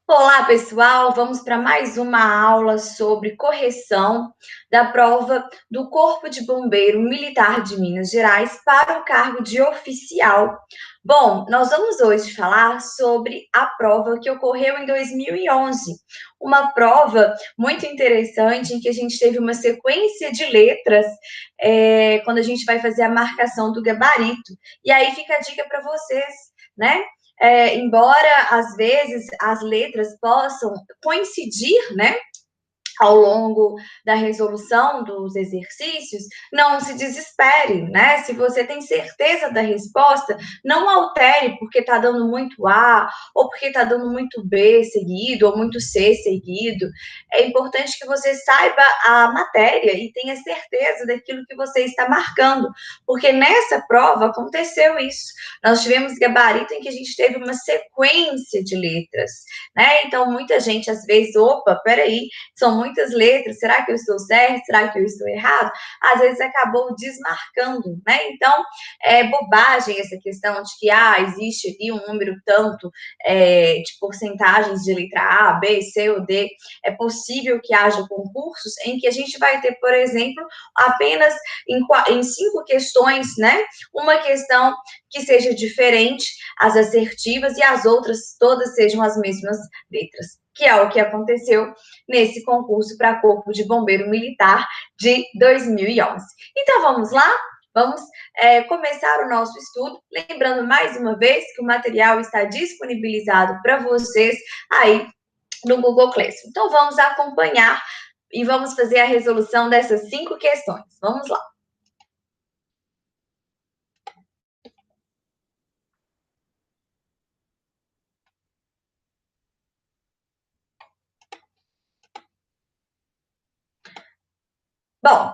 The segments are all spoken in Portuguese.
Olá, pessoal! Vamos para mais uma aula sobre correção da prova do Corpo de Bombeiro Militar de Minas Gerais para o cargo de oficial. Bom, nós vamos hoje falar sobre a prova que ocorreu em 2011, uma prova muito interessante em que a gente teve uma sequência de letras quando a gente vai fazer a marcação do gabarito. E aí fica a dica para vocês, né? Embora às vezes as letras possam coincidir, né, ao longo da resolução dos exercícios, não se desespere, né? Se você tem certeza da resposta, não altere porque está dando muito A, ou porque está dando muito B seguido, ou muito C seguido. É importante que você saiba a matéria e tenha certeza daquilo que você está marcando, porque nessa prova aconteceu isso. Nós tivemos gabarito em que a gente teve uma sequência de letras, né? Então, muita gente, às vezes, opa, peraí, são muitas letras, será que eu estou certo? Será que eu estou errado? Às vezes acabou desmarcando, né? Então, é bobagem essa questão de que, existe ali um número tanto de porcentagens de letra A, B, C ou D. É possível que haja concursos em que a gente vai ter, por exemplo, apenas em 5 questões, né? Uma questão que seja diferente, as assertivas, e as outras todas sejam as mesmas letras, que é o que aconteceu nesse concurso para Corpo de Bombeiro Militar de 2011. Então, vamos lá? Vamos começar o nosso estudo. Lembrando mais uma vez que o material está disponibilizado para vocês aí no Google Classroom. Então, vamos acompanhar e vamos fazer a resolução dessas 5 questões. Vamos lá. Bom,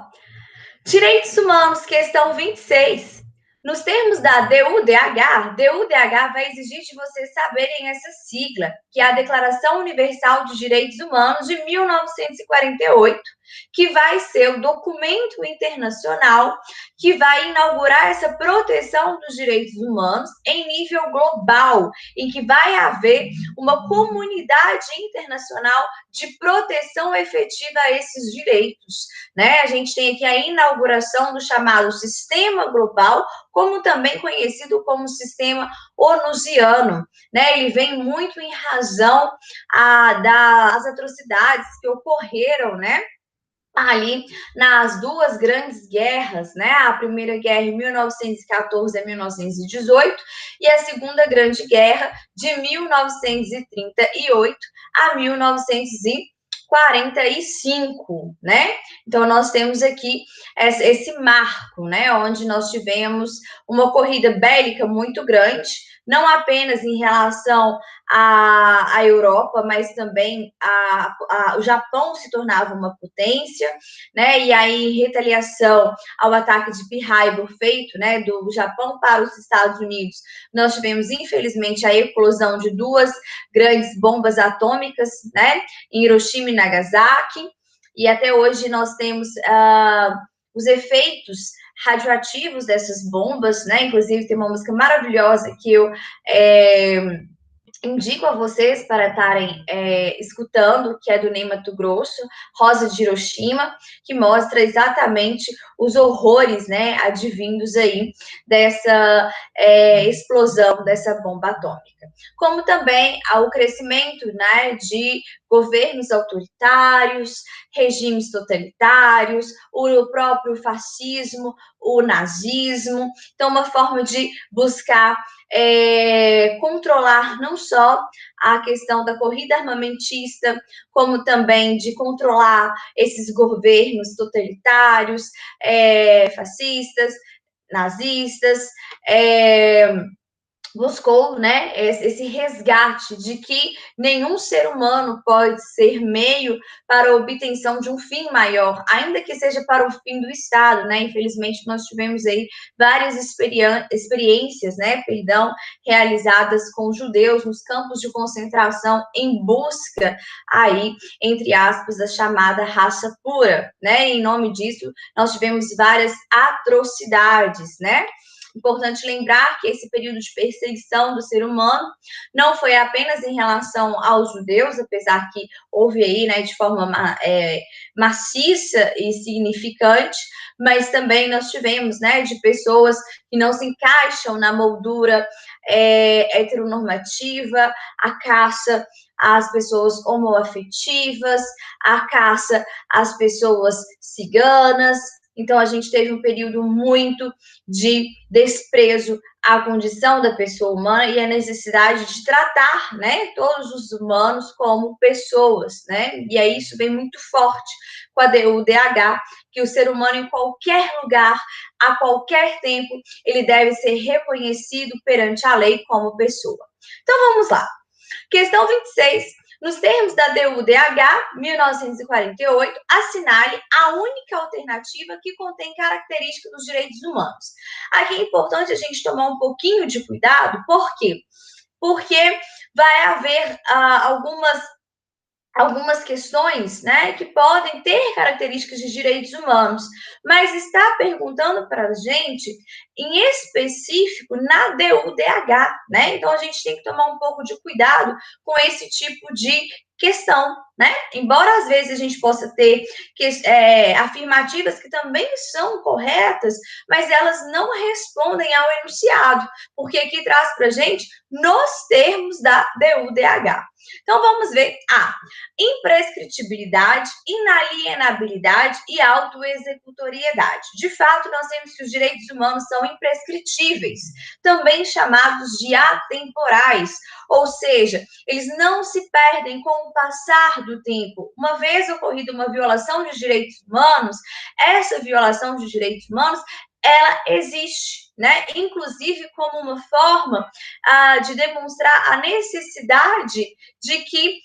direitos humanos, questão 26. Nos termos da DUDH vai exigir de vocês saberem essa sigla, que é a Declaração Universal de Direitos Humanos de 1948, que vai ser o documento internacional que vai inaugurar essa proteção dos direitos humanos em nível global, em que vai haver uma comunidade internacional de proteção efetiva a esses direitos, né? A gente tem aqui a inauguração do chamado Sistema Global, como também conhecido como Sistema Onusiano, né? Ele vem muito em razão das atrocidades que ocorreram, né? Ali nas duas grandes guerras, né? A Primeira Guerra em 1914 a 1918 e a Segunda Grande Guerra de 1938 a 1945, né? Então, nós temos aqui esse marco, né? Onde nós tivemos uma corrida bélica muito grande, não apenas em relação à Europa, mas também o Japão se tornava uma potência, né? E aí, em retaliação ao ataque de Pearl Harbor feito, né, do Japão para os Estados Unidos, nós tivemos, infelizmente, a eclosão de 2 grandes bombas atômicas, né, em Hiroshima e Nagasaki, e até hoje nós temos os efeitos radioativos dessas bombas, né? Inclusive tem uma música maravilhosa que eu indico a vocês para estarem escutando, que é do Ney Matogrosso, Rosa de Hiroshima, que mostra exatamente os horrores, né, advindos aí dessa explosão dessa bomba atômica. Como também o crescimento, né, de governos autoritários, regimes totalitários, o próprio fascismo, o nazismo. Então, uma forma de buscar controlar não só a questão da corrida armamentista, como também de controlar esses governos totalitários, fascistas, nazistas, buscou, né, esse resgate de que nenhum ser humano pode ser meio para a obtenção de um fim maior, ainda que seja para o fim do Estado, né? Infelizmente, nós tivemos aí várias experiências, né, realizadas com judeus nos campos de concentração em busca aí, entre aspas, da chamada raça pura, né? Em nome disso, nós tivemos várias atrocidades, né? Importante lembrar que esse período de perseguição do ser humano não foi apenas em relação aos judeus, apesar que houve aí, né, de forma maciça e significante, mas também nós tivemos, né, de pessoas que não se encaixam na moldura heteronormativa, a caça às pessoas homoafetivas, a caça às pessoas ciganas. Então, a gente teve um período muito de desprezo à condição da pessoa humana e a necessidade de tratar, né, todos os humanos como pessoas, né? E aí isso vem muito forte com o DH, que o ser humano em qualquer lugar, a qualquer tempo, ele deve ser reconhecido perante a lei como pessoa. Então, vamos lá. Questão 26. Nos termos da DUDH 1948, assinale a única alternativa que contém características dos direitos humanos. Aqui é importante a gente tomar um pouquinho de cuidado, por quê? Porque vai haver algumas questões, né, que podem ter características de direitos humanos, mas está perguntando para a gente, em específico, na DUDH, né? Então, a gente tem que tomar um pouco de cuidado com esse tipo de questão, né? Embora, às vezes, a gente possa ter afirmativas que também são corretas, mas elas não respondem ao enunciado, porque aqui traz para a gente nos termos da DUDH. Então, vamos ver a imprescritibilidade, inalienabilidade e autoexecutoriedade. De fato, nós temos que os direitos humanos são imprescritíveis, também chamados de atemporais, ou seja, eles não se perdem com o passar do tempo. Uma vez ocorrida uma violação de direitos humanos, essa violação de direitos humanos, ela existe, né? Inclusive como uma forma de demonstrar a necessidade de que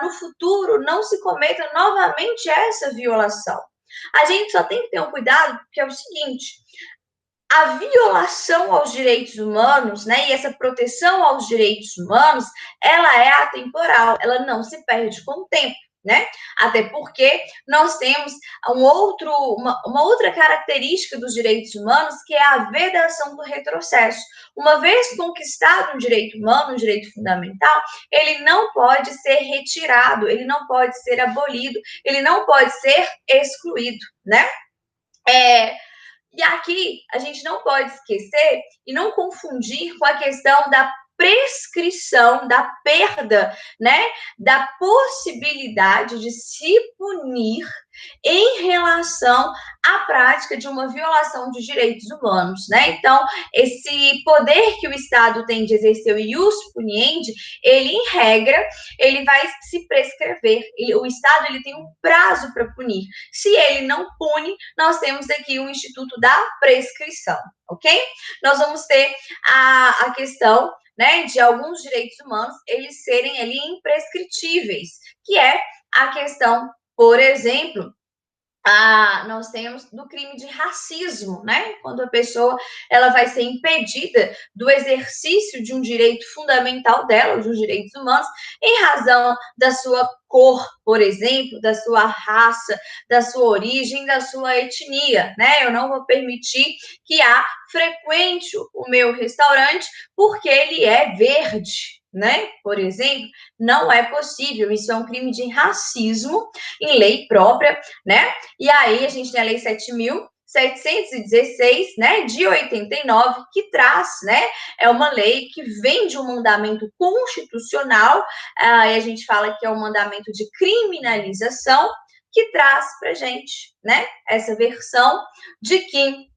no futuro não se cometa novamente essa violação. A gente só tem que ter um cuidado, porque é o seguinte: a violação aos direitos humanos, né, e essa proteção aos direitos humanos, ela é atemporal, ela não se perde com o tempo, né? Até porque nós temos uma outra característica dos direitos humanos, que é a vedação do retrocesso. Uma vez conquistado um direito humano, um direito fundamental, ele não pode ser retirado, ele não pode ser abolido, ele não pode ser excluído, né? E aqui a gente não pode esquecer e não confundir com a questão da prescrição, da perda, né, da possibilidade de se punir em relação à prática de uma violação de direitos humanos, né? Então, esse poder que o Estado tem de exercer o ius puniendi, ele, em regra, ele vai se prescrever. O Estado, ele tem um prazo para punir. Se ele não pune, nós temos aqui o Instituto da Prescrição, ok? Nós vamos ter a questão, né, de alguns direitos humanos eles serem ali imprescritíveis, que é a questão, por exemplo, nós temos do crime de racismo, né? Quando a pessoa ela vai ser impedida do exercício de um direito fundamental dela, dos direitos humanos, em razão da sua cor, por exemplo, da sua raça, da sua origem, da sua etnia, né? Eu não vou permitir que frequente o meu restaurante porque ele é verde, né? Por exemplo, não é possível. Isso é um crime de racismo em lei própria, né? E aí a gente tem a Lei 7.716, né, de 89, que traz, né, é uma lei que vem de um mandamento constitucional, e a gente fala que é um mandamento de criminalização, que traz para gente, né, essa versão de que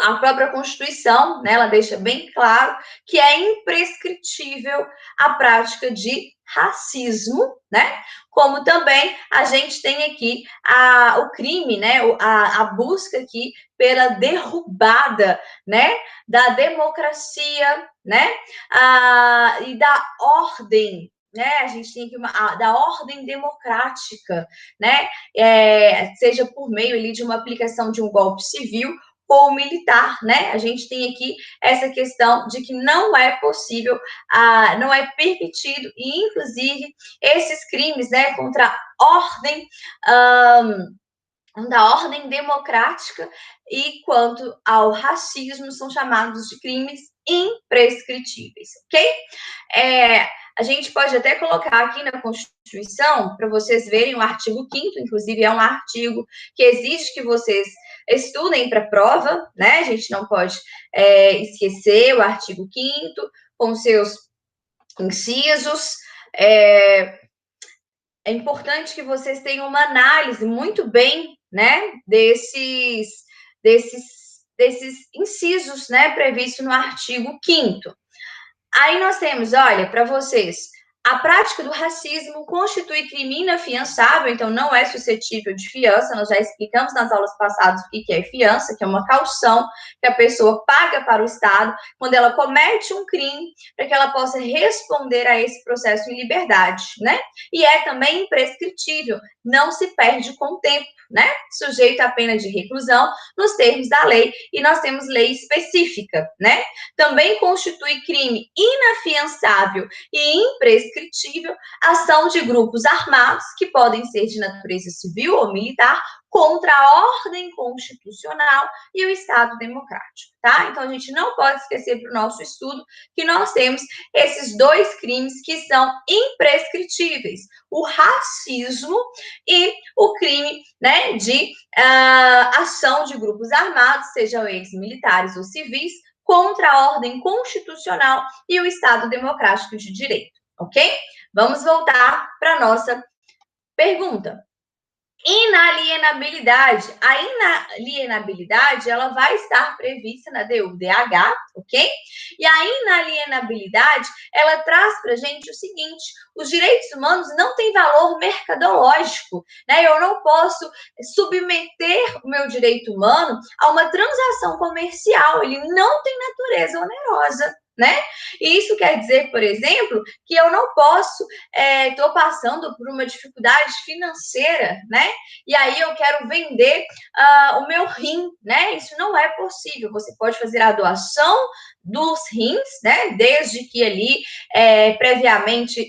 a própria Constituição, né, ela deixa bem claro que é imprescritível a prática de racismo, né? Como também a gente tem aqui o crime, né? A busca aqui pela derrubada, né? Da democracia, né? E da ordem, né? A gente tem aqui da ordem democrática, né? Seja por meio ali de uma aplicação de um golpe civil ou militar, né? A gente tem aqui essa questão de que não é possível, não é permitido, e inclusive esses crimes, né, contra a ordem da ordem democrática e quanto ao racismo são chamados de crimes imprescritíveis, ok? A gente pode até colocar aqui na Constituição, para vocês verem o artigo 5º, inclusive é um artigo que exige que vocês estudem para a prova, né? A gente não pode esquecer o artigo 5º, com seus incisos. É importante que vocês tenham uma análise muito bem, né, desses incisos, né, previstos no artigo 5º. Aí nós temos, olha, para vocês, a prática do racismo constitui crime inafiançável, então não é suscetível de fiança. Nós já explicamos nas aulas passadas o que é fiança, que é uma caução que a pessoa paga para o Estado quando ela comete um crime, para que ela possa responder a esse processo em liberdade, né? E é também imprescritível, não se perde com o tempo, né? Sujeito à pena de reclusão nos termos da lei, e nós temos lei específica, né? Também constitui crime inafiançável e imprescritível ação de grupos armados, que podem ser de natureza civil ou militar, contra a ordem constitucional e o Estado democrático, tá? Então, a gente não pode esquecer para o nosso estudo que nós temos esses dois crimes que são imprescritíveis, o racismo e o crime, né, de ação de grupos armados, sejam eles militares ou civis, contra a ordem constitucional e o Estado democrático de direito, ok? Vamos voltar para a nossa pergunta. Inalienabilidade. A inalienabilidade, ela vai estar prevista na DUDH, ok? E a inalienabilidade, ela traz para a gente o seguinte: os direitos humanos não têm valor mercadológico, né? Eu não posso submeter o meu direito humano a uma transação comercial, ele não tem natureza onerosa, né? E isso quer dizer, por exemplo, que eu não posso, estou passando por uma dificuldade financeira, né? E aí eu quero vender o meu rim, né? Isso não é possível. Você pode fazer a doação dos rins, né? Desde que ali previamente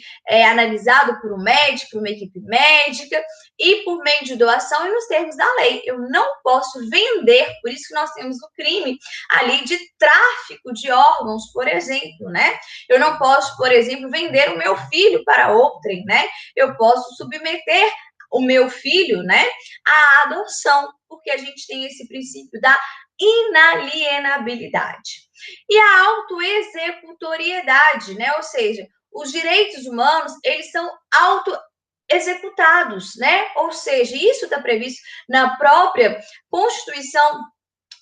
analisado por um médico, por uma equipe médica, e por meio de doação e nos termos da lei. Eu não posso vender, por isso que nós temos o crime ali de tráfico de órgãos, por exemplo, né? Eu não posso, por exemplo, vender o meu filho para outrem, né? Eu posso submeter o meu filho, né, à adoção, porque a gente tem esse princípio da inalienabilidade. E a autoexecutoriedade, né? Ou seja, os direitos humanos, eles são autoexecutados, né? Ou seja, isso está previsto na própria Constituição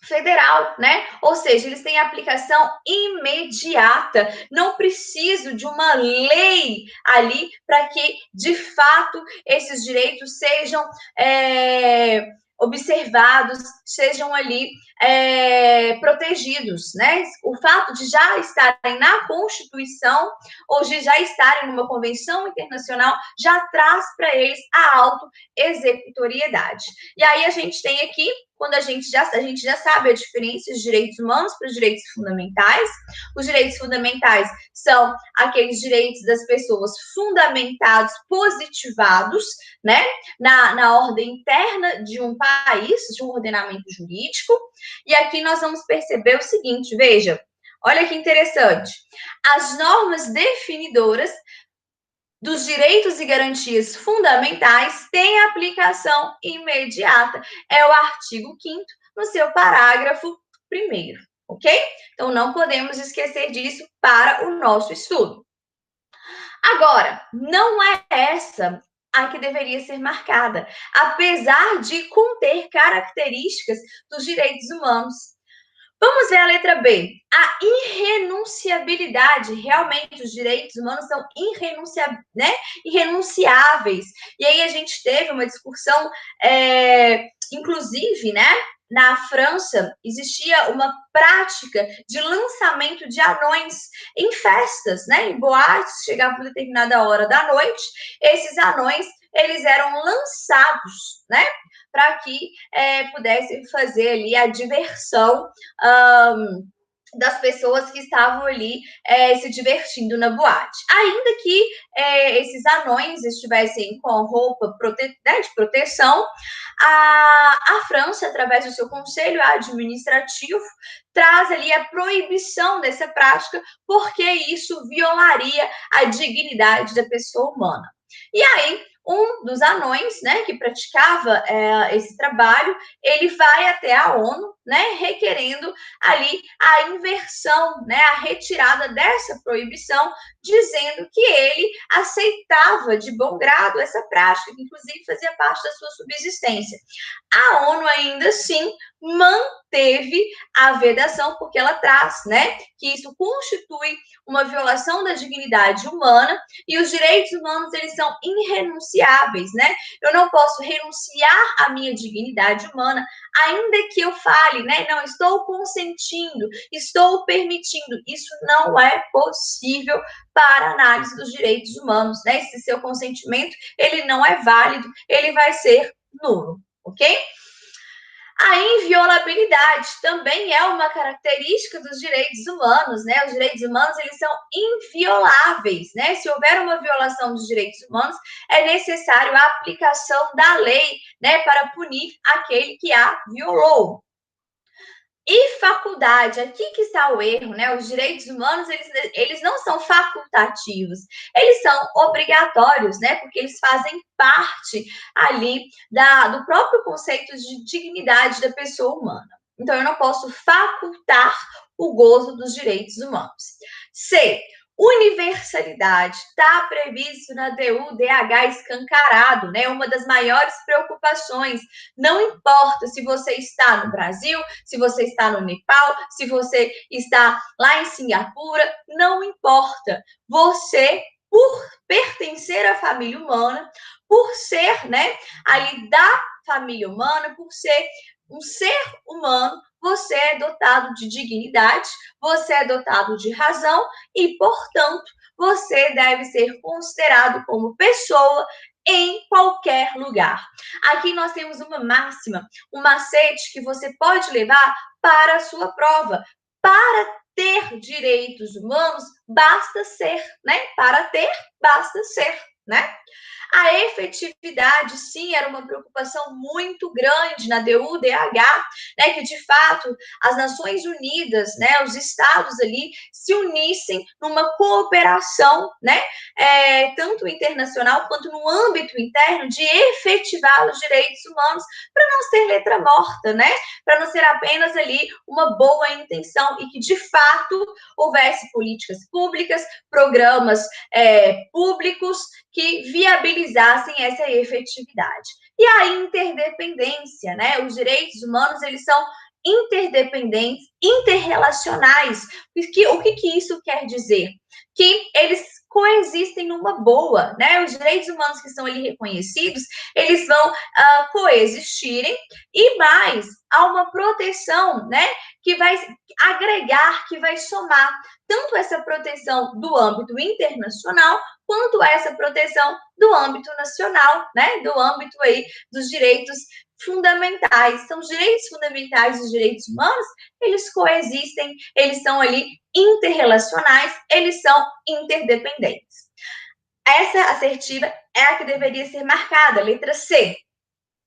Federal, né? Ou seja, eles têm aplicação imediata. Não preciso de uma lei ali para que, de fato, esses direitos sejam observados, sejam ali protegidos, né? O fato de já estarem na Constituição ou de já estarem numa convenção internacional já traz para eles a autoexecutoriedade. E aí a gente tem aqui, quando a gente já sabe a diferença dos direitos humanos para os direitos fundamentais. Os direitos fundamentais são aqueles direitos das pessoas fundamentados, positivados, né, na ordem interna de um país, de um ordenamento jurídico. E aqui nós vamos perceber o seguinte, veja, olha que interessante. As normas definidoras dos direitos e garantias fundamentais têm aplicação imediata. É o artigo 5º, no seu parágrafo 1º, ok? Então, não podemos esquecer disso para o nosso estudo. Agora, não é essa a que deveria ser marcada, apesar de conter características dos direitos humanos. Vamos ver a letra B. A irrenunciabilidade. Realmente, os direitos humanos são irrenunciáveis. E aí a gente teve uma discussão, inclusive, né? Na França, existia uma prática de lançamento de anões em festas, né? Em boates, chegava por determinada hora da noite, esses anões, eles eram lançados, né? Para que pudessem fazer ali a diversão das pessoas que estavam ali se divertindo na boate. Ainda que esses anões estivessem com roupa de proteção, a França, através do seu conselho administrativo, traz ali a proibição dessa prática, porque isso violaria a dignidade da pessoa humana. E aí, um dos anões, né, que praticava esse trabalho, ele vai até a ONU, né, requerendo ali a inversão, né, a retirada dessa proibição, dizendo que ele aceitava de bom grado essa prática, que inclusive fazia parte da sua subsistência. A ONU ainda assim manteve a vedação, porque ela traz, né, que isso constitui uma violação da dignidade humana, e os direitos humanos, eles são irrenunciáveis, né? Eu não posso renunciar à minha dignidade humana, ainda que eu fale, né, não, estou consentindo, estou permitindo. Isso não é possível para análise dos direitos humanos, né? Esse seu consentimento, ele não é válido, ele vai ser nulo, ok? A inviolabilidade também é uma característica dos direitos humanos, né? Os direitos humanos, eles são invioláveis, né? Se houver uma violação dos direitos humanos, é necessário a aplicação da lei, né, para punir aquele que a violou. E faculdade, aqui que está o erro, né? Os direitos humanos, eles não são facultativos, eles são obrigatórios, né? Porque eles fazem parte ali do próprio conceito de dignidade da pessoa humana. Então, eu não posso facultar o gozo dos direitos humanos. C. Universalidade está previsto na DU/DH escancarado, né? Uma das maiores preocupações. Não importa se você está no Brasil, se você está no Nepal, se você está lá em Singapura, não importa. Você, por pertencer à família humana, por ser, né, ali da família humana, por ser um ser humano, você é dotado de dignidade, você é dotado de razão e, portanto, você deve ser considerado como pessoa em qualquer lugar. Aqui nós temos uma máxima, um macete que você pode levar para a sua prova. Para ter direitos humanos, basta ser, né? Para ter, basta ser, né? A efetividade, sim, era uma preocupação muito grande na DU/DH, né, que de fato as Nações Unidas, né, os estados ali se unissem numa cooperação, né, tanto internacional quanto no âmbito interno, de efetivar os direitos humanos, para não ser letra morta, né, para não ser apenas ali uma boa intenção, e que de fato houvesse políticas públicas, programas públicos que viabilizassem essa efetividade. E a interdependência, né? Os direitos humanos, eles são interdependentes, interrelacionais. O que isso quer dizer? Que eles coexistem numa boa, né? Os direitos humanos que são ali reconhecidos, eles vão coexistirem, e mais, há uma proteção, né? Que vai agregar, que vai somar tanto essa proteção do âmbito internacional, quanto essa proteção do âmbito nacional, né? Do âmbito aí dos direitos fundamentais. Então, os direitos fundamentais e os direitos humanos, eles coexistem, eles são ali interrelacionais, eles são interdependentes. Essa assertiva é a que deveria ser marcada, letra C,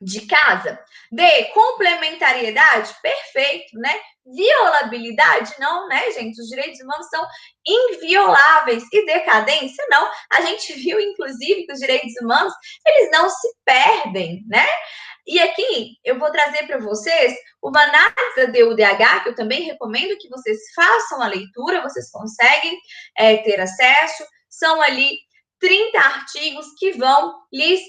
de casa. D, complementariedade, perfeito, né? Violabilidade, não, né, gente? Os direitos humanos são invioláveis. E decadência, não. A gente viu, inclusive, que os direitos humanos, eles não se perdem, né? E aqui eu vou trazer para vocês uma análise da DU/DH, que eu também recomendo que vocês façam a leitura, vocês conseguem ter acesso. São ali 30 artigos que vão lhes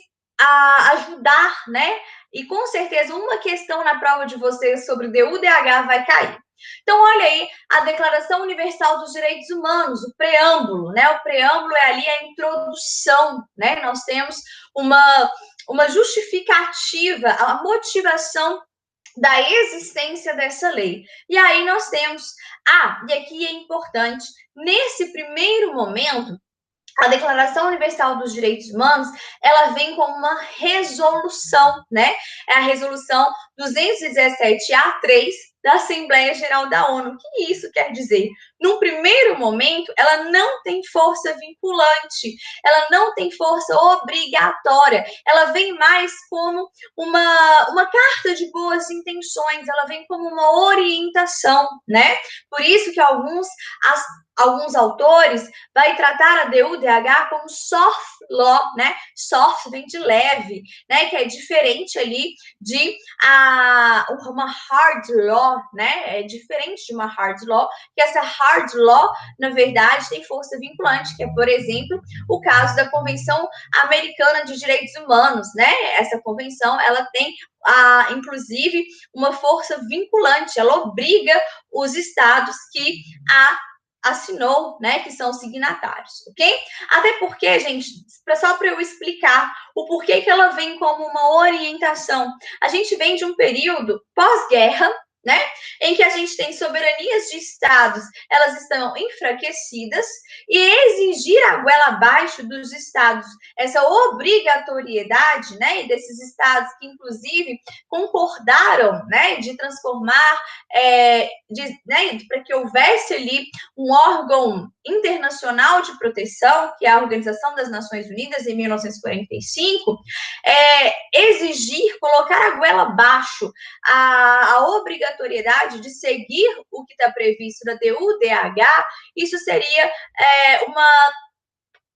ajudar, né? E com certeza uma questão na prova de vocês sobre DU/DH vai cair. Então, olha aí a Declaração Universal dos Direitos Humanos, o preâmbulo, né? O preâmbulo é ali a introdução, né? Nós temos uma justificativa, a motivação da existência dessa lei. E aí nós temos, e aqui é importante, nesse primeiro momento, a Declaração Universal dos Direitos Humanos, ela vem com uma resolução, né? É a resolução 217A3, da Assembleia Geral da ONU. O que isso quer dizer? Num primeiro momento, ela não tem força vinculante, ela não tem força obrigatória, ela vem mais como uma carta de boas intenções, ela vem como uma orientação, né? Por isso que alguns autores vai tratar a DUDH como soft law, né? Soft vem de leve, né? Que é diferente ali de uma hard law, né? É diferente de uma hard law, que essa hard law, na verdade, tem força vinculante, que é, por exemplo, o caso da Convenção Americana de Direitos Humanos, né? Essa convenção, ela tem inclusive uma força vinculante, ela obriga os estados que assinou, né, que são signatários, ok? Até porque, gente, só para eu explicar o porquê que ela vem como uma orientação. A gente vem de um período pós-guerra, né, em que a gente tem soberanias de estados, elas estão enfraquecidas, e exigir a goela abaixo dos estados essa obrigatoriedade, né, desses estados que, inclusive, concordaram, né, de transformar, né, para que houvesse ali um órgão internacional de proteção, que é a Organização das Nações Unidas, em 1945, exigir, colocar a goela abaixo a obrigatoriedade de seguir o que está previsto na DUDH, isso seria uma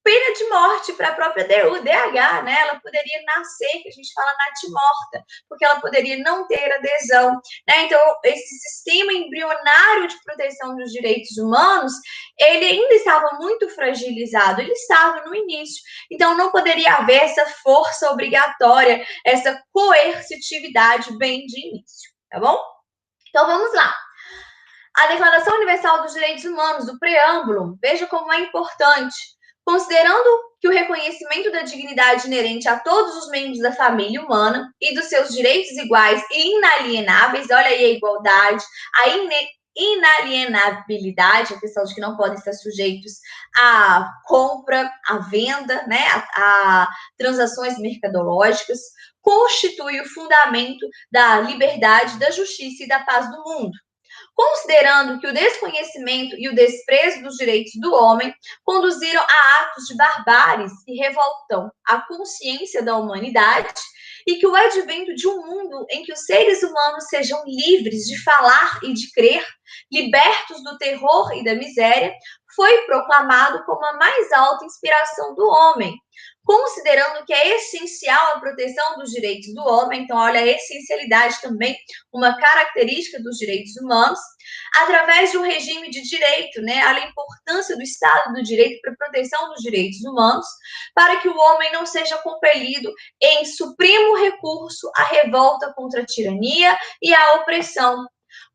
pena de morte para a própria DUDH, né? Ela poderia nascer, que a gente fala natimorta, porque ela poderia não ter adesão, né? Então, esse sistema embrionário de proteção dos direitos humanos, ele ainda estava muito fragilizado, ele estava no início, então não poderia haver essa força obrigatória, essa coercitividade bem de início, tá bom? Então, vamos lá. A Declaração Universal dos Direitos Humanos, do preâmbulo, veja como é importante. Considerando que o reconhecimento da dignidade inerente a todos os membros da família humana e dos seus direitos iguais e inalienáveis, olha aí a igualdade, a inalienabilidade, a questão de que não podem estar sujeitos à compra, à venda, né, a transações mercadológicas, constitui o fundamento da liberdade, da justiça e da paz do mundo. Considerando que o desconhecimento e o desprezo dos direitos do homem conduziram a atos de barbárie que revoltam a consciência da humanidade e que o advento de um mundo em que os seres humanos sejam livres de falar e de crer, libertos do terror e da miséria, foi proclamado como a mais alta inspiração do homem, considerando que é essencial a proteção dos direitos do homem, então olha a essencialidade também, uma característica dos direitos humanos, através de um regime de direito, né, a importância do Estado do Direito para a proteção dos direitos humanos, para que o homem não seja compelido em supremo recurso à revolta contra a tirania e a opressão,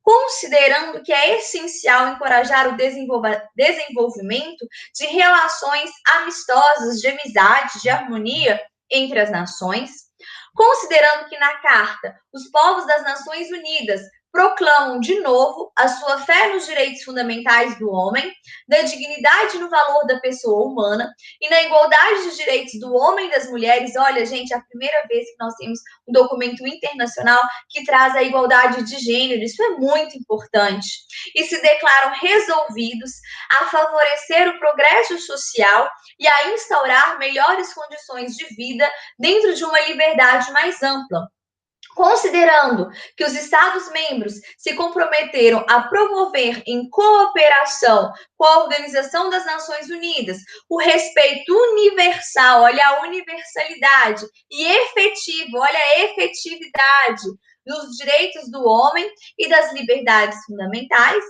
considerando que é essencial encorajar o desenvolvimento de relações amistosas, de amizade, de harmonia entre as nações, considerando que na Carta os povos das Nações Unidas proclamam de novo a sua fé nos direitos fundamentais do homem, da dignidade no valor da pessoa humana e na igualdade dos direitos do homem e das mulheres. Olha, gente, é a primeira vez que nós temos um documento internacional que traz a igualdade de gênero, isso é muito importante. E se declaram resolvidos a favorecer o progresso social e a instaurar melhores condições de vida dentro de uma liberdade mais ampla. Considerando que os Estados-membros se comprometeram a promover, em cooperação com a Organização das Nações Unidas, o respeito universal, olha a universalidade, e efetivo, olha a efetividade dos direitos do homem e das liberdades fundamentais,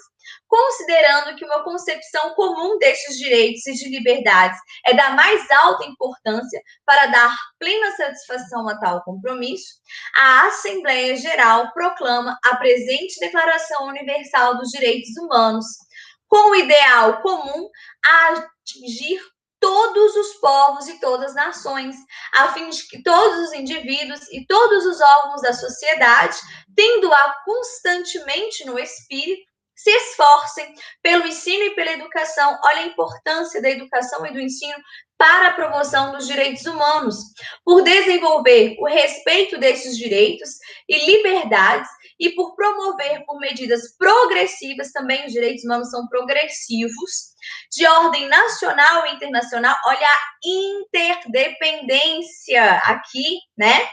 considerando que uma concepção comum destes direitos e de liberdades é da mais alta importância para dar plena satisfação a tal compromisso, a Assembleia Geral proclama a presente Declaração Universal dos Direitos Humanos, com o ideal comum a atingir todos os povos e todas as nações, a fim de que todos os indivíduos e todos os órgãos da sociedade, tendo-a constantemente no espírito, se esforcem pelo ensino e pela educação. Olha a importância da educação e do ensino para a promoção dos direitos humanos, por desenvolver o respeito desses direitos e liberdades e por promover por medidas progressivas, também os direitos humanos são progressivos, de ordem nacional e internacional. Olha a interdependência aqui, né?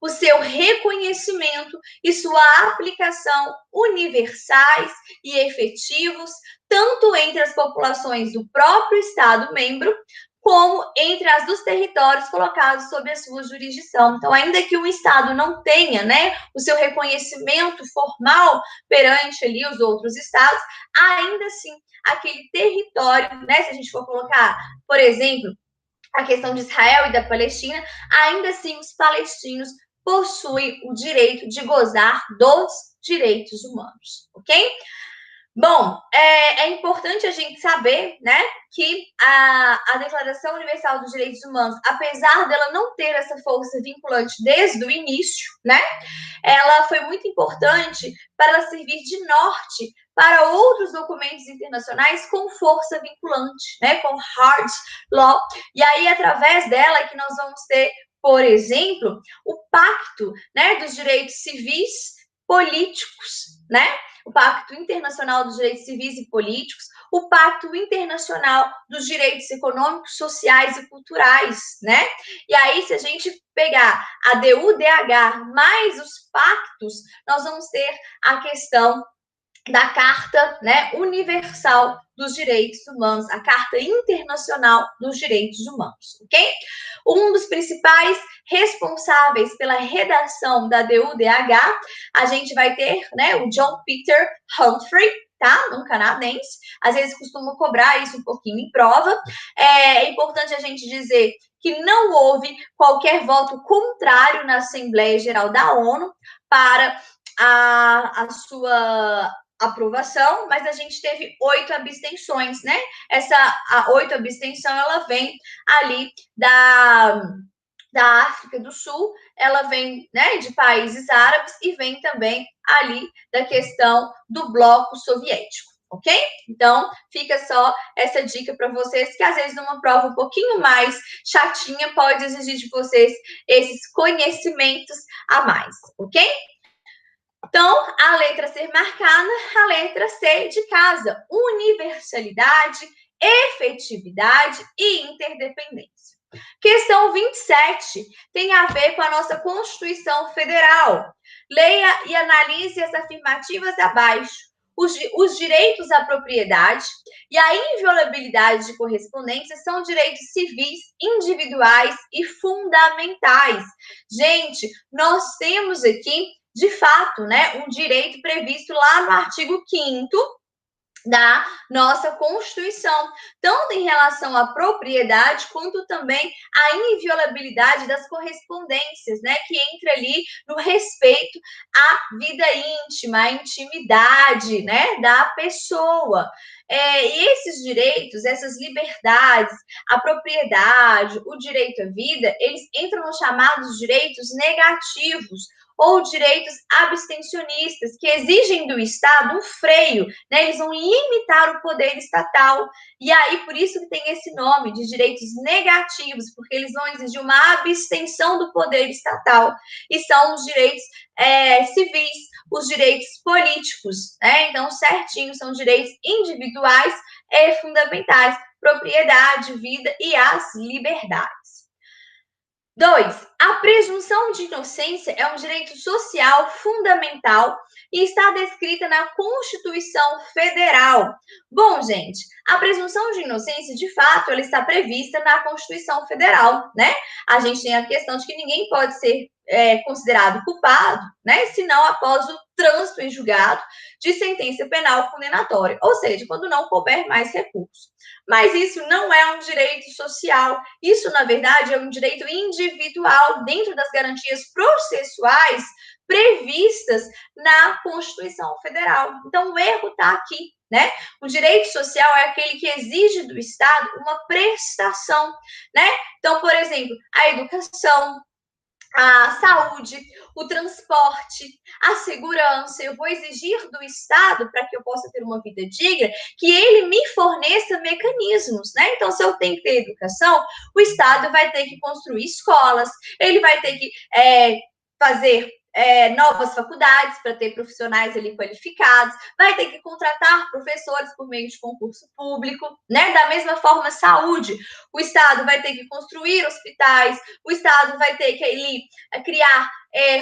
O seu reconhecimento e sua aplicação universais e efetivos, tanto entre as populações do próprio Estado-membro, como entre as dos territórios colocados sob a sua jurisdição. Então, ainda que o Estado não tenha, né, o seu reconhecimento formal perante ali os outros Estados, ainda assim, aquele território, né, se a gente for colocar, por exemplo, a questão de Israel e da Palestina, ainda assim os palestinos possuem o direito de gozar dos direitos humanos, ok? Bom, é importante a gente saber, né, que a Declaração Universal dos Direitos Humanos, apesar dela não ter essa força vinculante desde o início, né, ela foi muito importante para ela servir de norte para outros documentos internacionais com força vinculante, né, com hard law. E aí, através dela, que nós vamos ter, por exemplo, o Pacto, né, dos Direitos Civis Políticos, né, o Pacto Internacional dos Direitos Civis e Políticos, o Pacto Internacional dos Direitos Econômicos, Sociais e Culturais, né? E aí, se a gente pegar a DUDH mais os pactos, nós vamos ter a questão da Carta, né, Universal dos Direitos Humanos, a Carta Internacional dos Direitos Humanos, ok? Um dos principais responsáveis pela redação da DUDH, a gente vai ter, né, o John Peter Humphrey, tá? Um canadense. Às vezes costuma cobrar isso um pouquinho em prova. É importante a gente dizer que não houve qualquer voto contrário na Assembleia Geral da ONU para a sua aprovação, mas a gente teve 8 abstenções, né? A 8 abstenção, ela vem ali da África do Sul, ela vem, né, de países árabes e vem também ali da questão do bloco soviético, ok? Então, fica só essa dica para vocês, que às vezes numa prova um pouquinho mais chatinha pode exigir de vocês esses conhecimentos a mais, ok? Então, a letra C marcada, a letra C de casa, universalidade, efetividade e interdependência. Questão 27 tem a ver com a nossa Constituição Federal. Leia e analise as afirmativas abaixo. Os direitos à propriedade e a inviolabilidade de correspondência são direitos civis, individuais e fundamentais. Gente, nós temos aqui de fato, né, um direito previsto lá no artigo 5º da nossa Constituição, tanto em relação à propriedade, quanto também à inviolabilidade das correspondências, né, que entra ali no respeito à vida íntima, à intimidade, né, da pessoa. E esses direitos, essas liberdades, a propriedade, o direito à vida, eles entram nos chamados direitos negativos, ou direitos abstencionistas, que exigem do Estado um freio, né? Eles vão limitar o poder estatal. E aí, por isso que tem esse nome de direitos negativos, porque eles vão exigir uma abstenção do poder estatal. E são os direitos civis, os direitos políticos, né? Então, certinho, são direitos individuais e fundamentais, propriedade, vida e as liberdades. 2. A presunção de inocência é um direito social fundamental e está descrita na Constituição Federal. Bom, gente, a presunção de inocência, de fato, ela está prevista na Constituição Federal, né? A gente tem a questão de que ninguém pode ser considerado culpado, né? Senão após o trânsito em julgado de sentença penal condenatória, ou seja, quando não couber mais recurso. Mas isso não é um direito social, isso, na verdade, é um direito individual dentro das garantias processuais previstas na Constituição Federal. Então, o erro está aqui, né? O direito social é aquele que exige do Estado uma prestação, né? Então, por exemplo, a educação, a saúde, o transporte, a segurança. Eu vou exigir do Estado, para que eu possa ter uma vida digna, que ele me forneça mecanismos, né? Então, se eu tenho que ter educação, o Estado vai ter que construir escolas, ele vai ter que fazer novas faculdades para ter profissionais ali qualificados, vai ter que contratar professores por meio de concurso público, né? Da mesma forma, saúde. O Estado vai ter que construir hospitais, o Estado vai ter que ali criar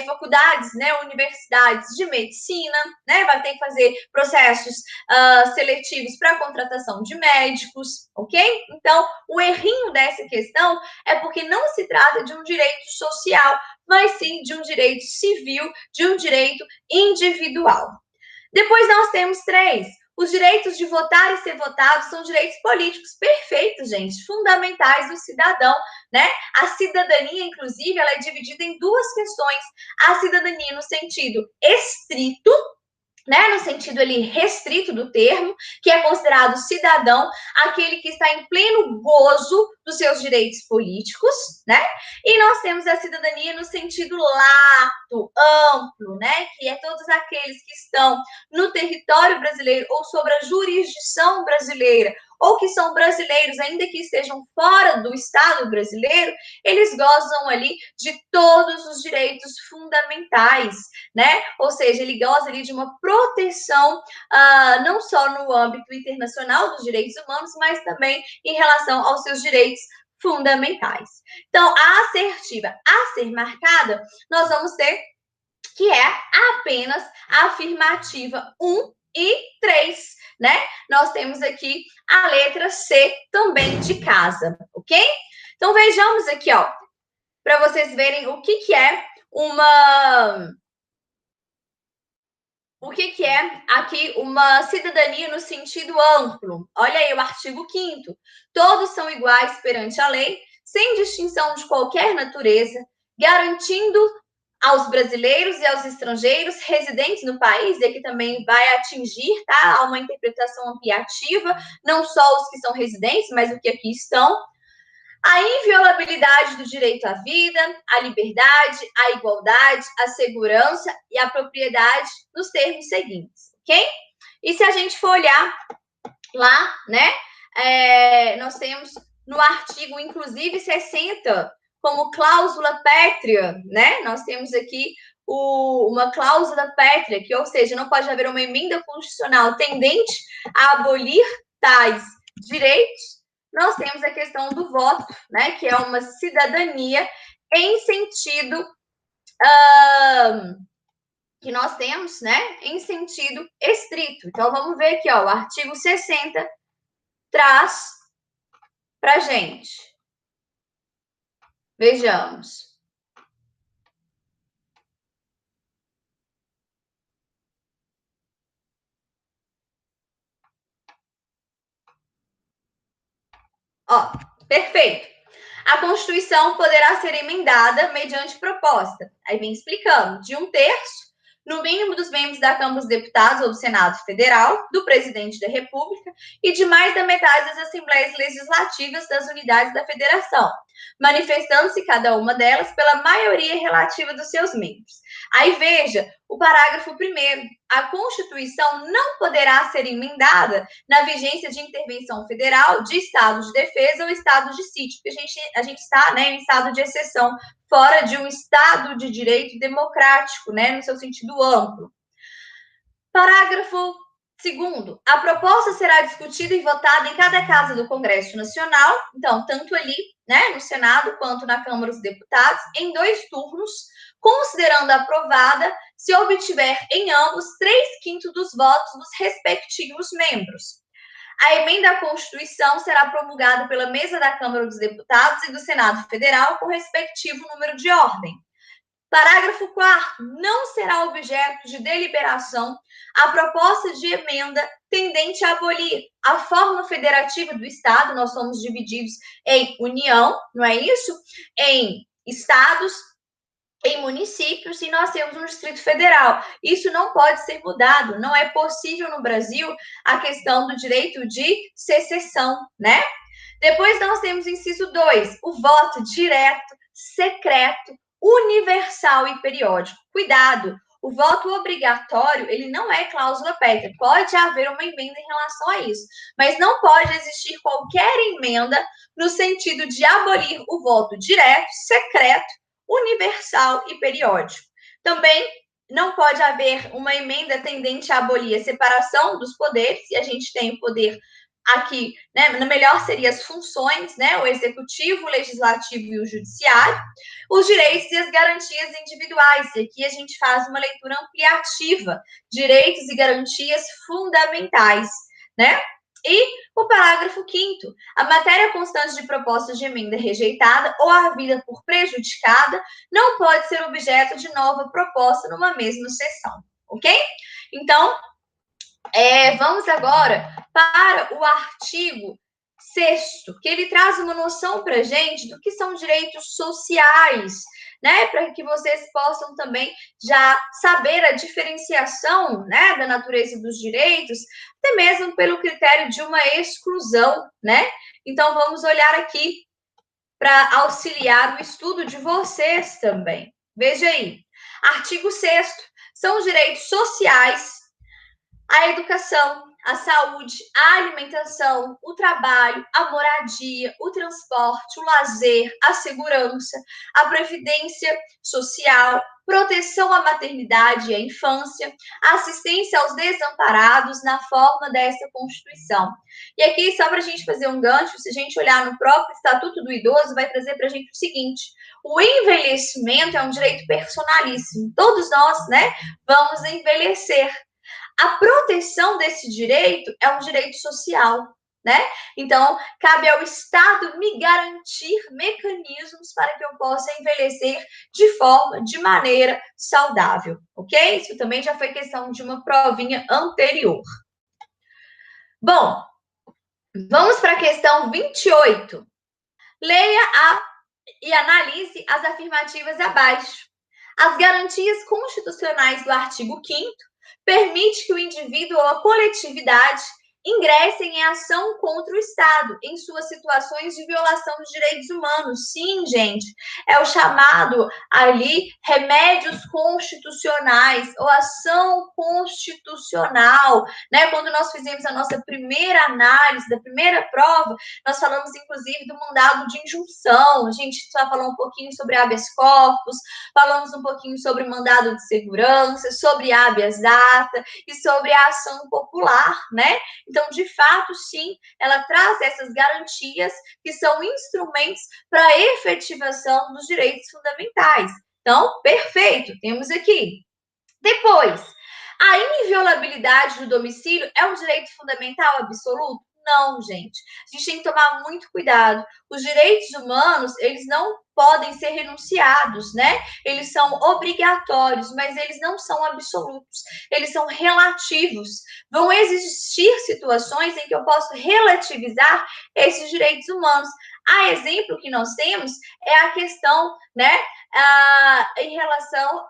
faculdades, né, universidades de medicina, né, vai ter que fazer processos seletivos para contratação de médicos, ok? Então, o errinho dessa questão é porque não se trata de um direito social, mas sim de um direito civil, de um direito individual. Depois nós temos 3. Os direitos de votar e ser votado são direitos políticos perfeitos, gente, fundamentais do cidadão, né? A cidadania, inclusive, ela é dividida em 2 questões. A cidadania no sentido estrito, né, no sentido ali restrito do termo, que é considerado cidadão, aquele que está em pleno gozo dos seus direitos políticos, né? E nós temos a cidadania no sentido lato, amplo, né? Que é todos aqueles que estão no território brasileiro ou sobre a jurisdição brasileira, ou que são brasileiros, ainda que estejam fora do Estado brasileiro, eles gozam ali de todos os direitos fundamentais, né? Ou seja, ele goza ali de uma proteção não só no âmbito internacional dos direitos humanos, mas também em relação aos seus direitos fundamentais. Então, a assertiva a ser marcada, nós vamos ter que é apenas a afirmativa 1 e 3, né? Nós temos aqui a letra C também de casa, ok? Então, vejamos aqui, ó, para vocês verem o que é uma... O que é aqui uma cidadania no sentido amplo? Olha aí o artigo 5º. Todos são iguais perante a lei, sem distinção de qualquer natureza, garantindo aos brasileiros e aos estrangeiros residentes no país, e aqui também vai atingir, tá? Há uma interpretação ampliativa, não só os que são residentes, mas os que aqui estão, a inviolabilidade do direito à vida, à liberdade, à igualdade, à segurança e à propriedade nos termos seguintes, ok? E se a gente for olhar lá, né, nós temos no artigo, inclusive, 60, como cláusula pétrea, né? Nós temos aqui uma cláusula pétrea, que, ou seja, não pode haver uma emenda constitucional tendente a abolir tais direitos. Nós temos a questão do voto, né, que é uma cidadania em sentido que nós temos, né, em sentido estrito. Então, vamos ver aqui, ó, o artigo 60 traz para gente. Vejamos. Ó, perfeito. A Constituição poderá ser emendada mediante proposta. Aí vem explicando, de 1/3, no mínimo, dos membros da Câmara dos Deputados ou do Senado Federal, do Presidente da República e de mais da metade das Assembleias Legislativas das unidades da Federação, manifestando-se cada uma delas pela maioria relativa dos seus membros. Aí veja o parágrafo 1º. A Constituição não poderá ser emendada na vigência de intervenção federal, de estado de defesa ou estado de sítio, porque a gente está, né, em estado de exceção, fora de um estado de direito democrático, né, no seu sentido amplo. Parágrafo 2º. A proposta será discutida e votada em cada casa do Congresso Nacional, então, tanto ali, né, no Senado, quanto na Câmara dos Deputados, em 2 turnos, considerando aprovada se obtiver em ambos 3/5 dos votos dos respectivos membros. A emenda à Constituição será promulgada pela mesa da Câmara dos Deputados e do Senado Federal com respectivo número de ordem. Parágrafo 4º. Não será objeto de deliberação a proposta de emenda tendente a abolir a forma federativa do Estado. Nós somos divididos em União, não é isso? Em estados, em municípios, e nós temos um Distrito Federal. Isso não pode ser mudado, não é possível no Brasil a questão do direito de secessão, né? Depois nós temos o inciso 2, o voto direto, secreto, universal e periódico. Cuidado, o voto obrigatório, ele não é cláusula pétrea. Pode haver uma emenda em relação a isso, mas não pode existir qualquer emenda no sentido de abolir o voto direto, secreto, universal e periódico. Também não pode haver uma emenda tendente a abolir a separação dos poderes, e a gente tem o poder aqui, né, no melhor seria as funções, né, o executivo, o legislativo e o judiciário, os direitos e as garantias individuais. E aqui a gente faz uma leitura ampliativa, direitos e garantias fundamentais, né? E o parágrafo 5º, a matéria constante de propostas de emenda rejeitada ou havida por prejudicada não pode ser objeto de nova proposta numa mesma sessão, ok? Então, vamos agora para o artigo 6º, que ele traz uma noção para a gente do que são direitos sociais, né? Para que vocês possam também já saber a diferenciação, né, da natureza dos direitos, até mesmo pelo critério de uma exclusão, né? Então, vamos olhar aqui para auxiliar o estudo de vocês também. Veja aí, artigo 6º, são os direitos sociais, a educação, a saúde, a alimentação, o trabalho, a moradia, o transporte, o lazer, a segurança, a previdência social, proteção à maternidade e à infância, assistência aos desamparados na forma dessa Constituição. E aqui, só para a gente fazer um gancho, se a gente olhar no próprio Estatuto do Idoso, vai trazer para a gente o seguinte: o envelhecimento é um direito personalíssimo. Todos nós, né, vamos envelhecer. A proteção desse direito é um direito social, né? Então, cabe ao Estado me garantir mecanismos para que eu possa envelhecer de maneira saudável, ok? Isso também já foi questão de uma provinha anterior. Bom, vamos para a questão 28. Leia e analise as afirmativas abaixo. As garantias constitucionais do artigo 5º permite que o indivíduo ou a coletividade ingressem em ação contra o Estado em suas situações de violação dos direitos humanos. Sim, gente, é o chamado ali remédios constitucionais ou ação constitucional, né? Quando nós fizemos a nossa primeira análise da primeira prova, nós falamos inclusive do mandado de injunção, a gente só falou um pouquinho sobre habeas corpus, falamos um pouquinho sobre mandado de segurança, sobre habeas data e sobre a ação popular, né? Então, de fato, sim, ela traz essas garantias que são instrumentos para a efetivação dos direitos fundamentais. Então, perfeito, temos aqui. Depois, a inviolabilidade do domicílio é um direito fundamental absoluto? Não, gente. A gente tem que tomar muito cuidado. Os direitos humanos, eles não podem ser renunciados, né? Eles são obrigatórios, mas eles não são absolutos. Eles são relativos. Vão existir situações em que eu posso relativizar esses direitos humanos. A exemplo que nós temos é a questão, né, em relação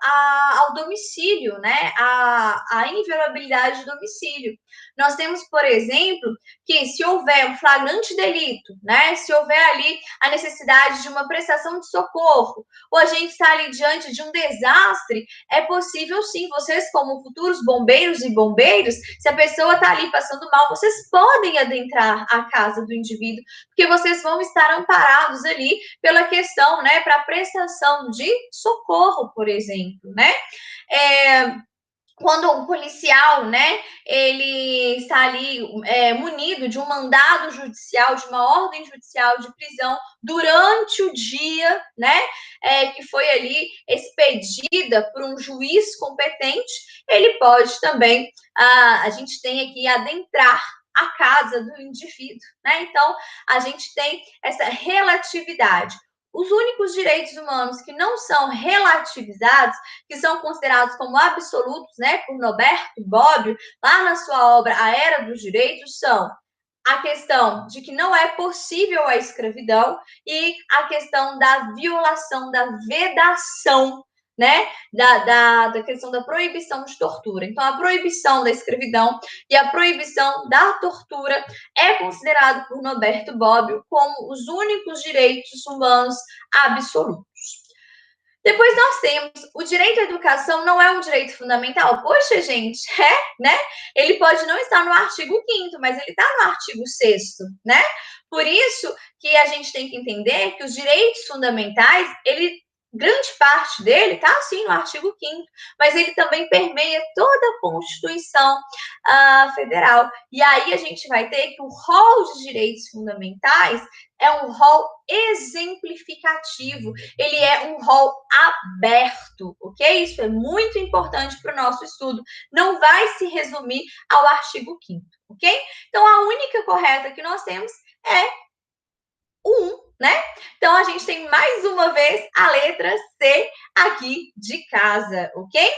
ao domicílio, né, a inviolabilidade do domicílio. Nós temos, por exemplo, que se houver um flagrante delito, né, se houver ali a necessidade de uma prestação de socorro, ou a gente está ali diante de um desastre, é possível sim, vocês como futuros bombeiros e bombeiros, se a pessoa está ali passando mal, vocês podem adentrar a casa do indivíduo, porque vocês vão estar amparados ali pela questão, né, para prestação de socorro, por exemplo, né? Quando um policial, né, ele está ali munido de um mandado judicial, de uma ordem judicial de prisão durante o dia, né, que foi ali expedida por um juiz competente, ele pode também, a gente tem aqui adentrar a casa do indivíduo, né? Então, a gente tem essa relatividade. Os únicos direitos humanos que não são relativizados, que são considerados como absolutos, né, por Norberto Bobbio, lá na sua obra A Era dos Direitos, são a questão de que não é possível a escravidão e a questão da violação, da vedação, né, da questão da proibição de tortura. Então, a proibição da escravidão e a proibição da tortura é considerado por Norberto Bobbio como os únicos direitos humanos absolutos. Depois nós temos o direito à educação não é um direito fundamental. Poxa, gente, né? Ele pode não estar no artigo 5º, mas ele está no artigo 6º, né? Por isso que a gente tem que entender que os direitos fundamentais, grande parte dele está assim no artigo 5º, mas ele também permeia toda a Constituição Federal. E aí a gente vai ter que o rol de direitos fundamentais é um rol exemplificativo, ele é um rol aberto, ok? Isso é muito importante para o nosso estudo. Não vai se resumir ao artigo 5º, ok? Então, a única correta que nós temos é o 1, né? Então, a gente tem mais uma vez a letra C aqui de casa, ok?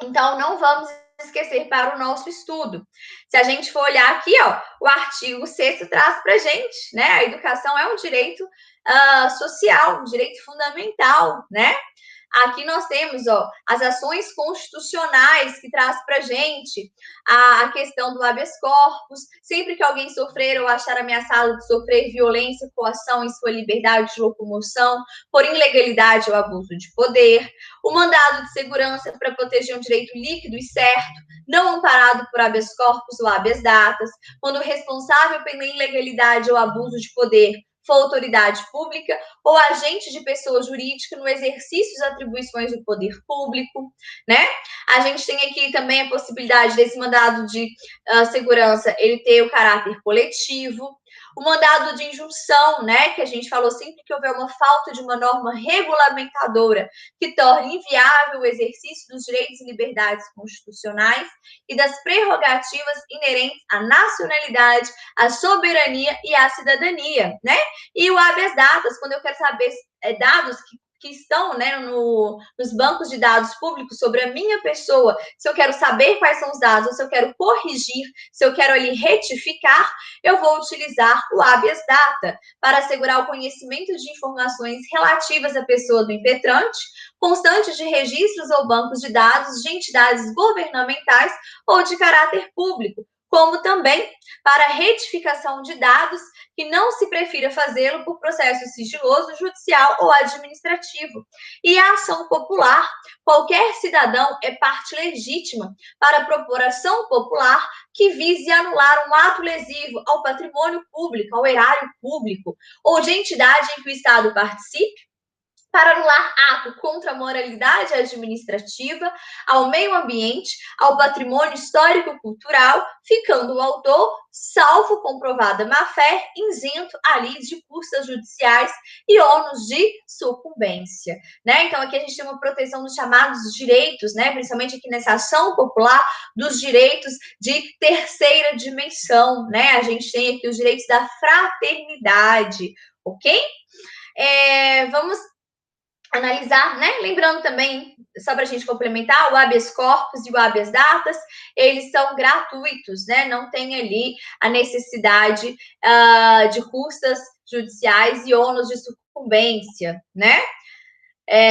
Então, não vamos esquecer para o nosso estudo. Se a gente for olhar aqui, ó, o artigo 6º traz para a gente, né? A educação é um direito social, um direito fundamental, né? Aqui nós temos, ó, as ações constitucionais que traz para a gente a questão do habeas corpus, sempre que alguém sofrer ou achar ameaçado de sofrer violência, coação em sua liberdade de locomoção, por ilegalidade ou abuso de poder, o mandado de segurança para proteger um direito líquido e certo, não amparado por habeas corpus ou habeas datas, quando o responsável pela ilegalidade ou abuso de poder for autoridade pública ou agente de pessoa jurídica no exercício das atribuições do poder público, né? A gente tem aqui também a possibilidade desse mandado de segurança, ele ter o caráter coletivo, o mandado de injunção, né, que a gente falou sempre que houver uma falta de uma norma regulamentadora que torne inviável o exercício dos direitos e liberdades constitucionais e das prerrogativas inerentes à nacionalidade, à soberania e à cidadania, né? E o habeas datas, quando eu quero saber dados que estão, né, nos bancos de dados públicos sobre a minha pessoa, se eu quero saber quais são os dados, ou se eu quero corrigir, se eu quero ali retificar, eu vou utilizar o habeas data para assegurar o conhecimento de informações relativas à pessoa do impetrante, constantes de registros ou bancos de dados de entidades governamentais ou de caráter público, como também para retificação de dados que não se prefira fazê-lo por processo sigiloso, judicial ou administrativo. E a ação popular. Qualquer cidadão é parte legítima para propor ação popular que vise anular um ato lesivo ao patrimônio público, ao erário público, ou de entidade em que o Estado participe, para anular ato contra a moralidade administrativa, ao meio ambiente, ao patrimônio histórico-cultural, ficando o autor, salvo comprovada má-fé, isento ali de custas judiciais e ônus de sucumbência, né? Então, aqui a gente tem uma proteção dos chamados direitos, né? Principalmente aqui nessa ação popular, dos direitos de terceira dimensão, né? A gente tem aqui os direitos da fraternidade, ok? Vamos analisar, né? Lembrando também, só para a gente complementar, o habeas corpus e o habeas datas, eles são gratuitos, né? Não tem ali a necessidade de custas judiciais e ônus de sucumbência, né?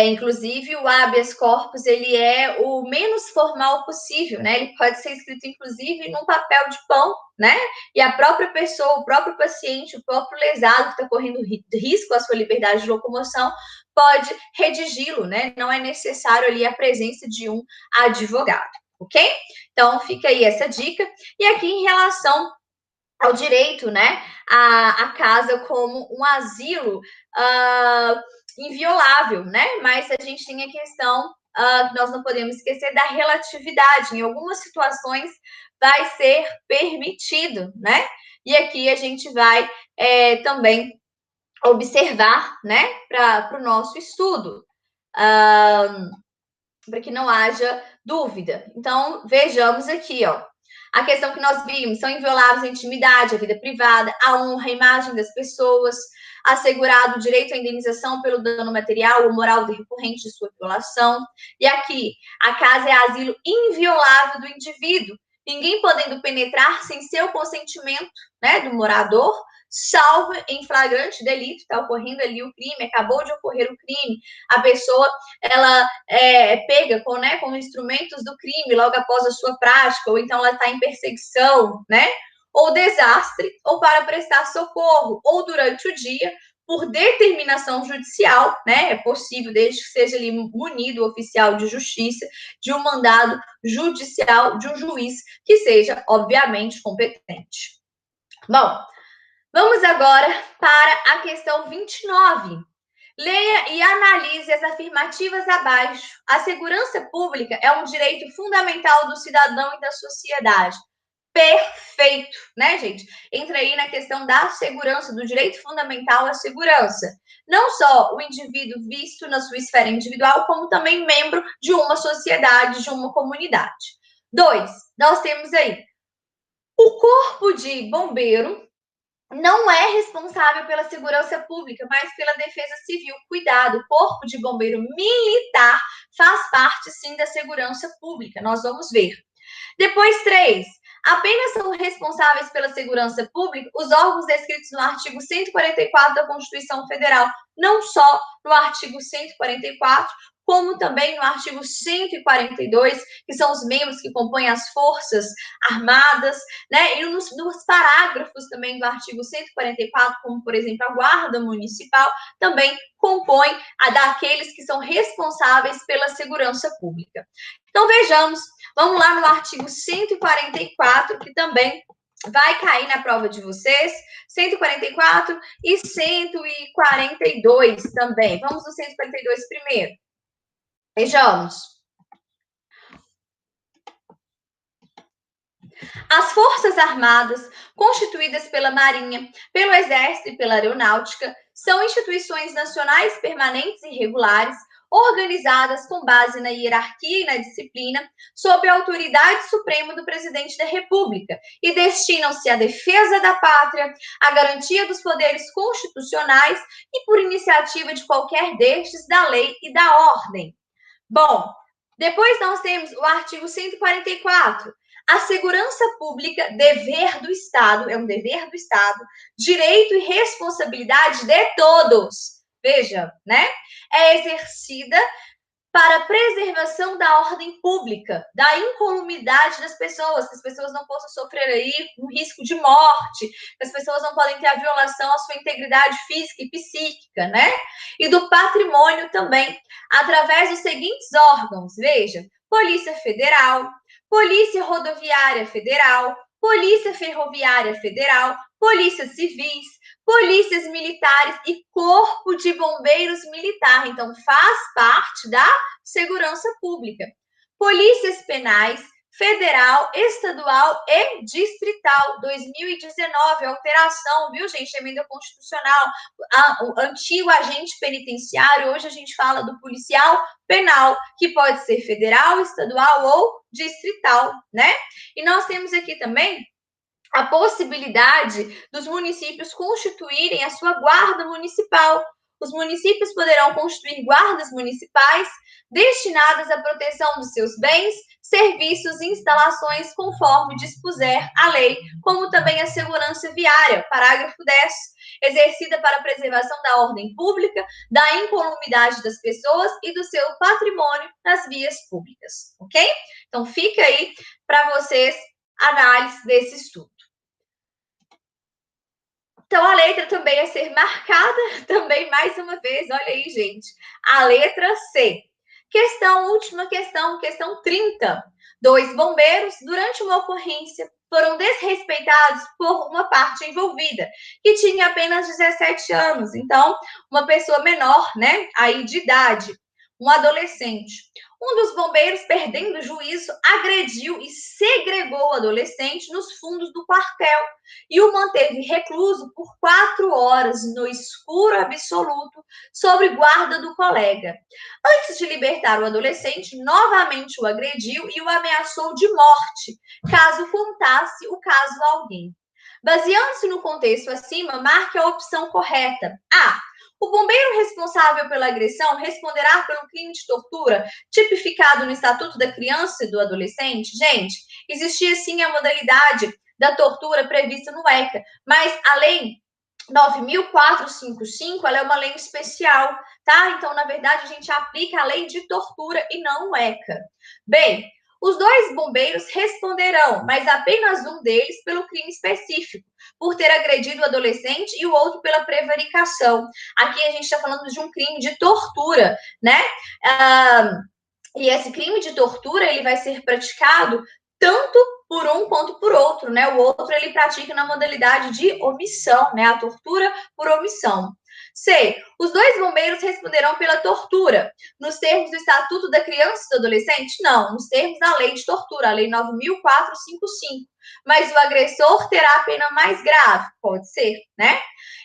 Inclusive, o habeas corpus, ele é o menos formal possível, né? Ele pode ser escrito, inclusive, num papel de pão, né? E a própria pessoa, o próprio paciente, o próprio lesado que está correndo risco à sua liberdade de locomoção, pode redigi-lo, né? Não é necessário ali a presença de um advogado, ok? Então, fica aí essa dica. E aqui, em relação ao direito, né, à casa como um asilo inviolável, né? Mas a gente tem a questão que nós não podemos esquecer da relatividade. Em algumas situações vai ser permitido, né? E aqui a gente vai também observar, né, para o nosso estudo, para que não haja dúvida. Então, vejamos aqui, ó. A questão que nós vimos, são invioláveis a intimidade, a vida privada, a honra, a imagem das pessoas, assegurado o direito à indenização pelo dano material ou moral decorrente de sua violação. E aqui, a casa é asilo inviolável do indivíduo, ninguém podendo penetrar sem seu consentimento, né, do morador, salvo em flagrante delito, está ocorrendo ali o crime, acabou de ocorrer o crime, a pessoa, ela pega com instrumentos do crime logo após a sua prática, ou então ela está em perseguição, né? Ou desastre, ou para prestar socorro, ou durante o dia, por determinação judicial, né? É possível, desde que seja ali munido o oficial de justiça de um mandado judicial de um juiz que seja, obviamente, competente. Bom, vamos agora para a questão 29. Leia e analise as afirmativas abaixo. A segurança pública é um direito fundamental do cidadão e da sociedade. Perfeito, né, gente? Entra aí na questão da segurança, do direito fundamental à segurança. Não só o indivíduo visto na sua esfera individual, como também membro de uma sociedade, de uma comunidade. 2, nós temos aí o corpo de bombeiro não é responsável pela segurança pública, mas pela defesa civil. Cuidado, o corpo de bombeiro militar faz parte, sim, da segurança pública. Nós vamos ver. Depois, 3. Apenas são responsáveis pela segurança pública os órgãos descritos no artigo 144 da Constituição Federal, não só no artigo 144, como também no artigo 142, que são os membros que compõem as Forças Armadas, né? E nos parágrafos também do artigo 144, como, por exemplo, a Guarda Municipal, também compõe a daqueles que são responsáveis pela segurança pública. Então, vejamos, vamos lá no artigo 144, que também vai cair na prova de vocês, 144 e 142 também. Vamos no 142 primeiro. Vejamos. As Forças Armadas, constituídas pela Marinha, pelo Exército e pela Aeronáutica, são instituições nacionais permanentes e regulares, organizadas com base na hierarquia e na disciplina, sob a autoridade suprema do Presidente da República, e destinam-se à defesa da pátria, à garantia dos poderes constitucionais e, por iniciativa de qualquer destes, da lei e da ordem. Bom, depois nós temos o artigo 144. A segurança pública, dever do Estado, é um dever do Estado, direito e responsabilidade de todos. Veja, né? É exercida para a preservação da ordem pública, da incolumidade das pessoas, que as pessoas não possam sofrer aí um risco de morte, que as pessoas não podem ter a violação à sua integridade física e psíquica, né? E do patrimônio também, através dos seguintes órgãos, veja, Polícia Federal, Polícia Rodoviária Federal, Polícia Ferroviária Federal, Polícia Civis, polícias militares e corpo de bombeiros militar. Então, faz parte da segurança pública. Polícias penais, federal, estadual e distrital. 2019, alteração, viu, gente? Emenda constitucional. O antigo agente penitenciário, hoje a gente fala do policial penal, que pode ser federal, estadual ou distrital, né? E nós temos aqui também a possibilidade dos municípios constituírem a sua guarda municipal. Os municípios poderão constituir guardas municipais destinadas à proteção dos seus bens, serviços e instalações conforme dispuser a lei, como também a segurança viária, parágrafo 10, exercida para a preservação da ordem pública, da incolumidade das pessoas e do seu patrimônio nas vias públicas, ok? Então, fica aí para vocês análise desse estudo. Então, a letra também a ser marcada, também mais uma vez, olha aí, gente, a letra C. Última questão, questão 30. 2 bombeiros, durante uma ocorrência, foram desrespeitados por uma parte envolvida, que tinha apenas 17 anos. Então, uma pessoa menor, né, aí de idade, um adolescente. Um dos bombeiros, perdendo o juízo, agrediu e segregou o adolescente nos fundos do quartel e o manteve recluso por 4 horas no escuro absoluto, sob guarda do colega. Antes de libertar o adolescente, novamente o agrediu e o ameaçou de morte, caso contasse o caso a alguém. Baseando-se no contexto acima, marque a opção correta. A. O bombeiro responsável pela agressão responderá pelo crime de tortura tipificado no Estatuto da Criança e do Adolescente? Gente, existia sim a modalidade da tortura prevista no ECA, mas a lei 9.455, ela é uma lei especial, tá? Então, na verdade, a gente aplica a lei de tortura e não o ECA. Bem, Os 2 bombeiros responderão, mas apenas um deles pelo crime específico, por ter agredido o adolescente e o outro pela prevaricação. Aqui a gente está falando de um crime de tortura, né? E esse crime de tortura, ele vai ser praticado tanto por um quanto por outro, né? O outro, ele pratica na modalidade de omissão, né? A tortura por omissão. C. Os 2 bombeiros responderão pela tortura, nos termos do Estatuto da Criança e do Adolescente? Não, nos termos da Lei de Tortura, a Lei 9.455. Mas o agressor terá a pena mais grave? Pode ser, né?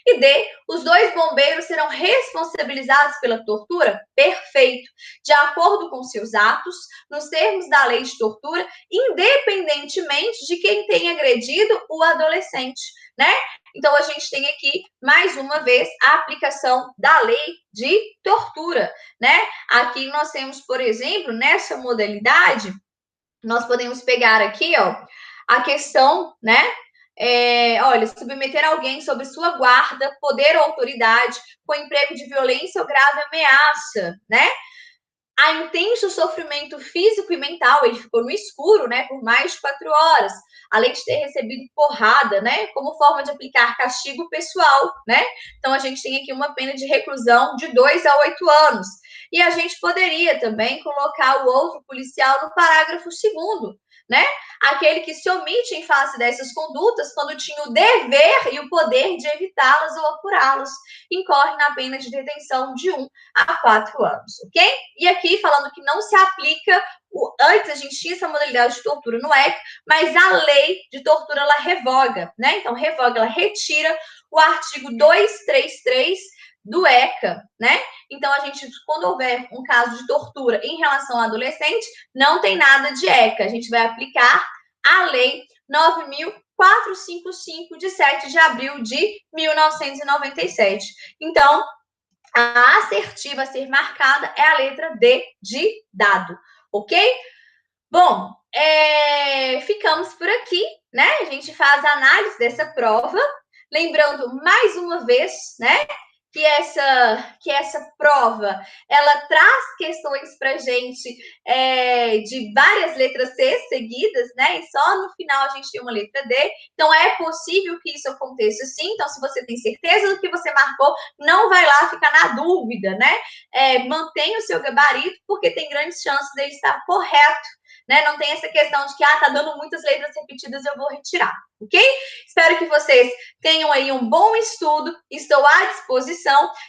E D. Os 2 bombeiros serão responsabilizados pela tortura? Perfeito. De acordo com seus atos, nos termos da Lei de Tortura, independentemente de quem tenha agredido o adolescente, né? Então, a gente tem aqui, mais uma vez, a aplicação da lei de tortura, né? Aqui nós temos, por exemplo, nessa modalidade, nós podemos pegar aqui, ó, a questão, né? Olha, submeter alguém sob sua guarda, poder ou autoridade, com emprego de violência ou grave ameaça, né? A intenso sofrimento físico e mental, ele ficou no escuro, né, por mais de 4 horas, além de ter recebido porrada, né, como forma de aplicar castigo pessoal, né? Então, a gente tem aqui uma pena de reclusão de 2 a 8 anos. E a gente poderia também colocar o outro policial no parágrafo 2º, né? Aquele que se omite em face dessas condutas quando tinha o dever e o poder de evitá-las ou apurá-las, incorre na pena de detenção de 1 a 4 anos, ok? E aqui falando que não se aplica, antes a gente tinha essa modalidade de tortura no ECA, mas a lei de tortura ela revoga, né? Então revoga, ela retira o artigo 233 do ECA, né? Então a gente, quando houver um caso de tortura em relação ao adolescente, não tem nada de ECA, a gente vai aplicar a lei 9.455 de 7 de abril de 1997. Então, a assertiva a ser marcada é a letra D de dado, ok? Bom, ficamos por aqui, né? A gente faz a análise dessa prova, lembrando mais uma vez, né? Que essa prova, ela traz questões para a gente de várias letras C seguidas, né? E só no final a gente tem uma letra D. Então, é possível que isso aconteça sim. Então, se você tem certeza do que você marcou, não vai lá ficar na dúvida, né? Mantenha o seu gabarito, porque tem grandes chances dele estar correto, né? Não tem essa questão de que, tá dando muitas letras repetidas, eu vou retirar, ok? Espero que vocês tenham aí um bom estudo, estou à disposição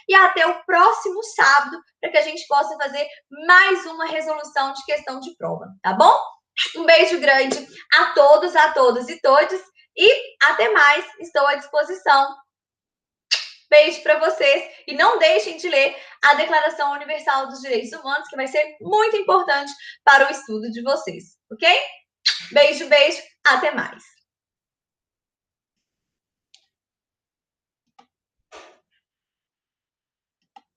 e até o próximo sábado para que a gente possa fazer mais uma resolução de questão de prova, tá bom? Um beijo grande a todos, a todas e todes e até mais, estou à disposição. Beijo para vocês e não deixem de ler a Declaração Universal dos Direitos Humanos, que vai ser muito importante para o estudo de vocês, ok? Beijo, beijo, até mais.